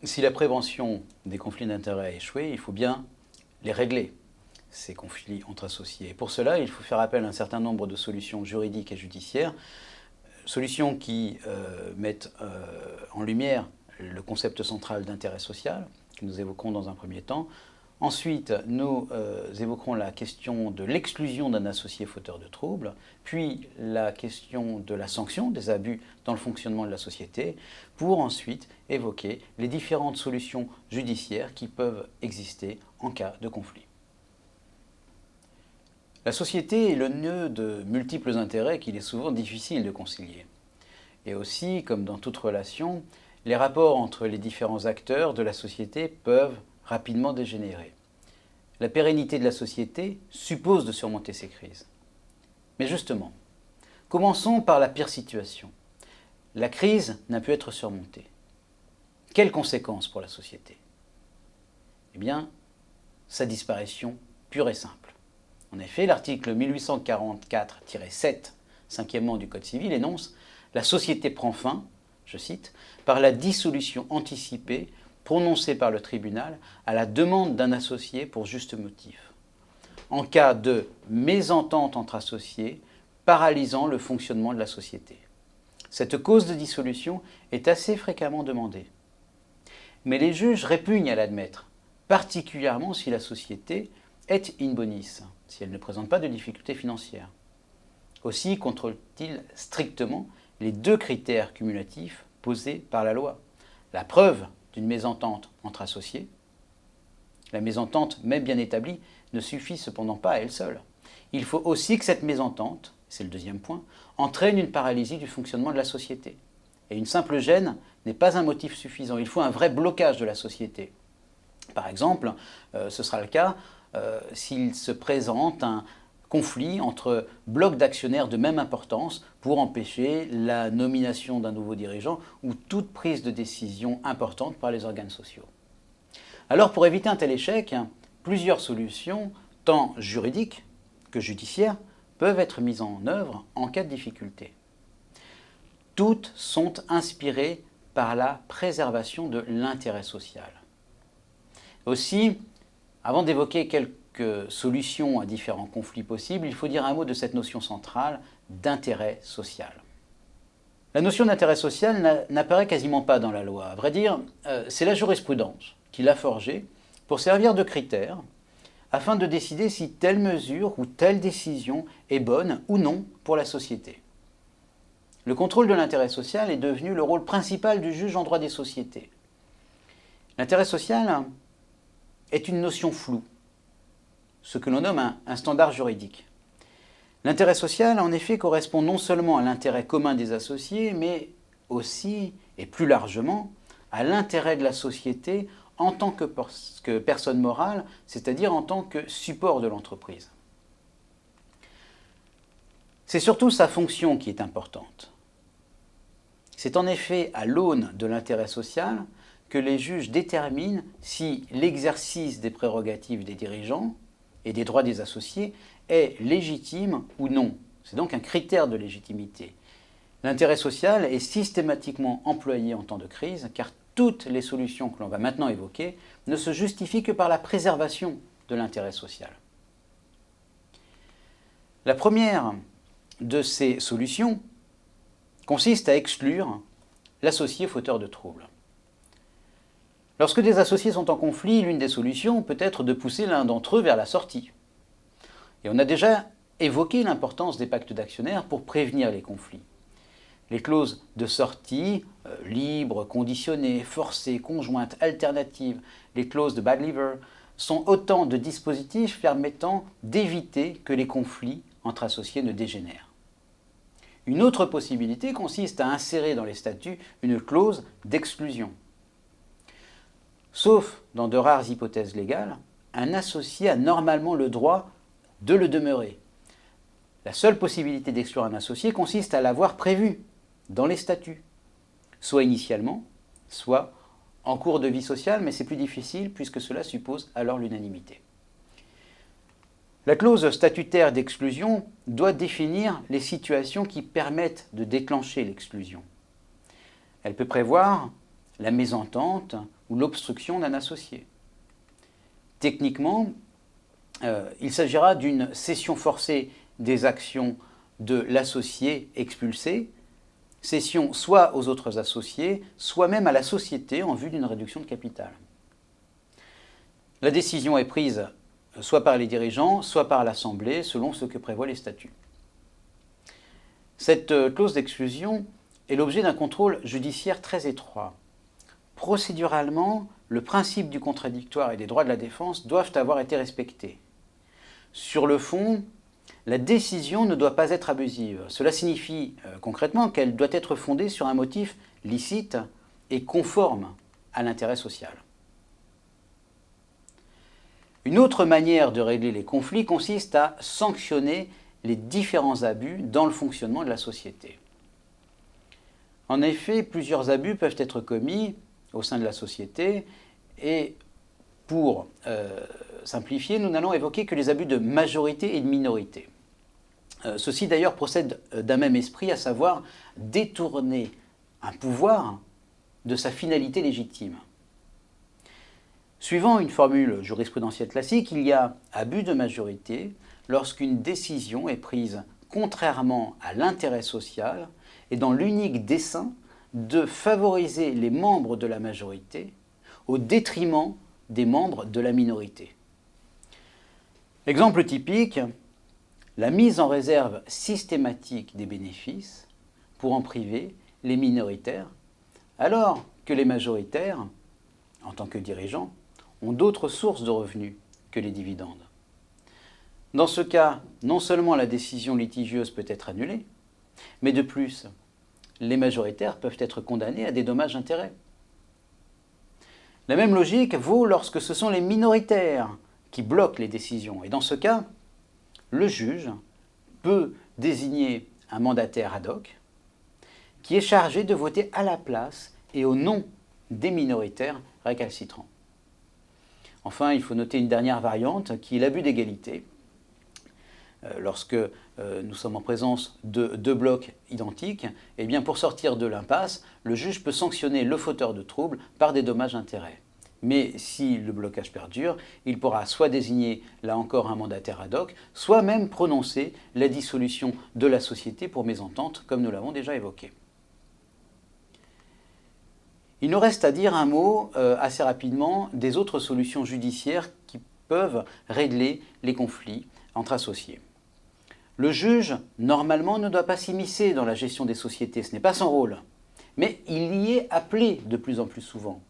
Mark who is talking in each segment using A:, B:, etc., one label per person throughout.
A: Si la prévention des conflits d'intérêts a échoué, il faut bien les régler, ces conflits entre associés. Et pour cela, il faut faire appel à un certain nombre de solutions juridiques et judiciaires, solutions qui mettent en lumière le concept central d'intérêt social, que nous évoquerons dans un premier temps. Ensuite, nous évoquerons la question de l'exclusion d'un associé fauteur de troubles, puis la question de la sanction des abus dans le fonctionnement de la société, pour ensuite évoquer les différentes solutions judiciaires qui peuvent exister en cas de conflit. La société est le nœud de multiples intérêts qu'il est souvent difficile de concilier. Et aussi, comme dans toute relation, les rapports entre les différents acteurs de la société peuvent rapidement dégénérer. La pérennité de la société suppose de surmonter ces crises. Mais justement, commençons par la pire situation. La crise n'a pu être surmontée. Quelles conséquences pour la société? Eh bien, sa disparition pure et simple. En effet, l'article 1844-7, cinquièmement du Code civil, énonce « La société prend fin, je cite, par la dissolution anticipée prononcée par le tribunal à la demande d'un associé pour juste motif, en cas de mésentente entre associés paralysant le fonctionnement de la société. Cette cause de dissolution est assez fréquemment demandée. Mais les juges répugnent à l'admettre, particulièrement si la société est in bonis, si elle ne présente pas de difficultés financières. Aussi contrôle-t-il strictement les deux critères cumulatifs posés par la loi. La preuve d'une mésentente entre associés. La mésentente, même bien établie, ne suffit cependant pas à elle seule. Il faut aussi que cette mésentente, c'est le deuxième point, entraîne une paralysie du fonctionnement de la société. Et une simple gêne n'est pas un motif suffisant. Il faut un vrai blocage de la société. Par exemple, ce sera le cas s'il se présente un conflit entre blocs d'actionnaires de même importance pour empêcher la nomination d'un nouveau dirigeant ou toute prise de décision importante par les organes sociaux. Alors pour éviter un tel échec, plusieurs solutions, tant juridiques que judiciaires, peuvent être mises en œuvre en cas de difficulté. Toutes sont inspirées par la préservation de l'intérêt social. Aussi, avant d'évoquer quelques solutions à différents conflits possibles, il faut dire un mot de cette notion centrale d'intérêt social. La notion d'intérêt social n'apparaît quasiment pas dans la loi. À vrai dire, c'est la jurisprudence qui l'a forgée pour servir de critère afin de décider si telle mesure ou telle décision est bonne ou non pour la société. Le contrôle de l'intérêt social est devenu le rôle principal du juge en droit des sociétés. L'intérêt social est une notion floue, ce que l'on nomme un standard juridique. L'intérêt social, en effet, correspond non seulement à l'intérêt commun des associés, mais aussi, et plus largement, à l'intérêt de la société en tant que personne morale, c'est-à-dire en tant que support de l'entreprise. C'est surtout sa fonction qui est importante. C'est en effet à l'aune de l'intérêt social que les juges déterminent si l'exercice des prérogatives des dirigeants et des droits des associés est légitime ou non. C'est donc un critère de légitimité. L'intérêt social est systématiquement employé en temps de crise, car toutes les solutions que l'on va maintenant évoquer ne se justifient que par la préservation de l'intérêt social. La première de ces solutions consiste à exclure l'associé fauteur de troubles. Lorsque des associés sont en conflit, l'une des solutions peut être de pousser l'un d'entre eux vers la sortie. Et on a déjà évoqué l'importance des pactes d'actionnaires pour prévenir les conflits. Les clauses de sortie, libre, conditionnée, forcée, conjointe, alternative, les clauses de bad liver, sont autant de dispositifs permettant d'éviter que les conflits entre associés ne dégénèrent. Une autre possibilité consiste à insérer dans les statuts une clause d'exclusion. Sauf dans de rares hypothèses légales, un associé a normalement le droit de le demeurer. La seule possibilité d'exclure un associé consiste à l'avoir prévu dans les statuts, soit initialement, soit en cours de vie sociale, mais c'est plus difficile puisque cela suppose alors l'unanimité. La clause statutaire d'exclusion doit définir les situations qui permettent de déclencher l'exclusion. Elle peut prévoir la mésentente ou l'obstruction d'un associé. Techniquement, il s'agira d'une cession forcée des actions de l'associé expulsé, cession soit aux autres associés, soit même à la société en vue d'une réduction de capital. La décision est prise soit par les dirigeants, soit par l'Assemblée, selon ce que prévoient les statuts. Cette clause d'exclusion est l'objet d'un contrôle judiciaire très étroit. Procéduralement, le principe du contradictoire et des droits de la défense doivent avoir été respectés. Sur le fond, la décision ne doit pas être abusive. Cela signifie concrètement qu'elle doit être fondée sur un motif licite et conforme à l'intérêt social. Une autre manière de régler les conflits consiste à sanctionner les différents abus dans le fonctionnement de la société. En effet, plusieurs abus peuvent être commis au sein de la société et pour simplifier, nous n'allons évoquer que les abus de majorité et de minorité. Ceci d'ailleurs procède d'un même esprit, à savoir détourner un pouvoir de sa finalité légitime. Suivant une formule jurisprudentielle classique, il y a abus de majorité lorsqu'une décision est prise contrairement à l'intérêt social et dans l'unique dessein de favoriser les membres de la majorité au détriment des membres de la minorité. Exemple typique, la mise en réserve systématique des bénéfices pour en priver les minoritaires, alors que les majoritaires, en tant que dirigeants, ont d'autres sources de revenus que les dividendes. Dans ce cas, non seulement la décision litigieuse peut être annulée, mais de plus, les majoritaires peuvent être condamnés à des dommages-intérêts. La même logique vaut lorsque ce sont les minoritaires qui bloquent les décisions. Et dans ce cas, le juge peut désigner un mandataire ad hoc qui est chargé de voter à la place et au nom des minoritaires récalcitrants. Enfin, il faut noter une dernière variante qui est l'abus d'égalité. Lorsque nous sommes en présence de deux blocs identiques, eh bien pour sortir de l'impasse, le juge peut sanctionner le fauteur de trouble par des dommages-intérêts. Mais si le blocage perdure, il pourra soit désigner, là encore, un mandataire ad hoc, soit même prononcer la dissolution de la société pour mésentente, comme nous l'avons déjà évoqué. Il nous reste à dire un mot assez rapidement des autres solutions judiciaires qui peuvent régler les conflits entre associés. Le juge, normalement, ne doit pas s'immiscer dans la gestion des sociétés, ce n'est pas son rôle, mais il y est appelé de plus en plus souvent.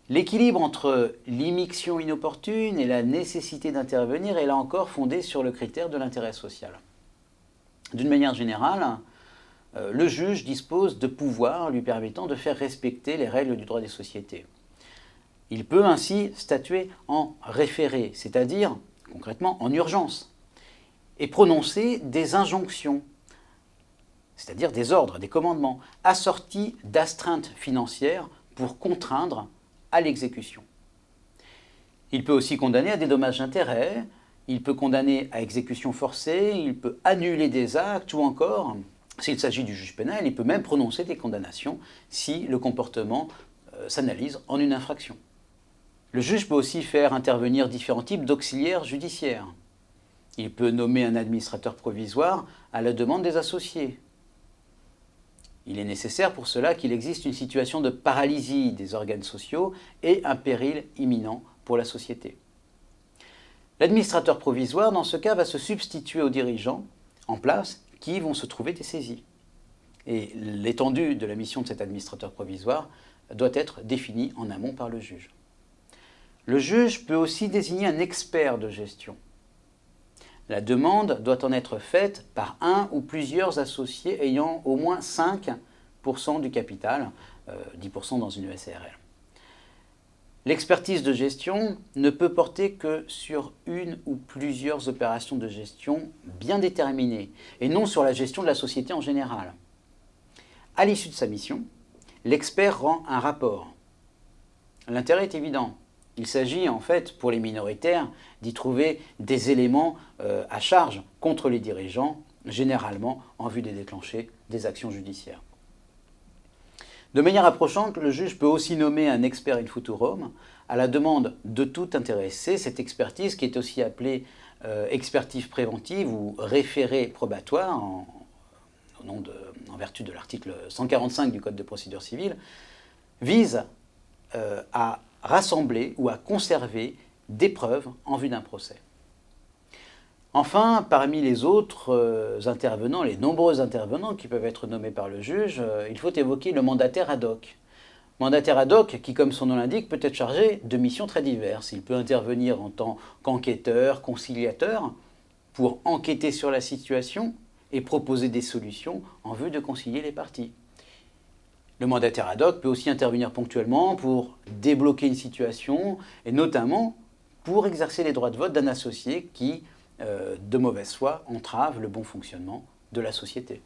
A: L'équilibre entre l'immixtion inopportune et la nécessité d'intervenir est là encore fondé sur le critère de l'intérêt social. D'une manière générale, le juge dispose de pouvoirs lui permettant de faire respecter les règles du droit des sociétés. Il peut ainsi statuer en référé, c'est-à-dire concrètement en urgence, et prononcer des injonctions, c'est-à-dire des ordres, des commandements, assortis d'astreintes financières pour contraindre à l'exécution. Il peut aussi condamner à des dommages-intérêts, il peut condamner à exécution forcée, il peut annuler des actes ou encore, s'il s'agit du juge pénal, il peut même prononcer des condamnations si le comportement s'analyse en une infraction. Le juge peut aussi faire intervenir différents types d'auxiliaires judiciaires. Il peut nommer un administrateur provisoire à la demande des associés. Il est nécessaire pour cela qu'il existe une situation de paralysie des organes sociaux et un péril imminent pour la société. L'administrateur provisoire, dans ce cas, va se substituer aux dirigeants en place qui vont se trouver dessaisis. Et l'étendue de la mission de cet administrateur provisoire doit être définie en amont par le juge. Le juge peut aussi désigner un expert de gestion. La demande doit en être faite par un ou plusieurs associés ayant au moins 5% du capital, 10% dans une SARL. L'expertise de gestion ne peut porter que sur une ou plusieurs opérations de gestion bien déterminées, et non sur la gestion de la société en général. À l'issue de sa mission, l'expert rend un rapport. L'intérêt est évident. Il s'agit en fait, pour les minoritaires, d'y trouver des éléments à charge contre les dirigeants, généralement en vue de déclencher des actions judiciaires. De manière approchante, le juge peut aussi nommer un expert in futurum à la demande de tout intéressé. Cette expertise, qui est aussi appelée expertise préventive ou référé probatoire, en vertu de l'article 145 du Code de procédure civile, vise à rassembler ou à conserver des preuves en vue d'un procès. Enfin, parmi les autres intervenants, les nombreux intervenants qui peuvent être nommés par le juge, il faut évoquer le mandataire ad hoc. Mandataire ad hoc qui, comme son nom l'indique, peut être chargé de missions très diverses. Il peut intervenir en tant qu'enquêteur, conciliateur, pour enquêter sur la situation et proposer des solutions en vue de concilier les parties. Le mandataire ad hoc peut aussi intervenir ponctuellement pour débloquer une situation et notamment pour exercer les droits de vote d'un associé qui, de mauvaise foi, entrave le bon fonctionnement de la société.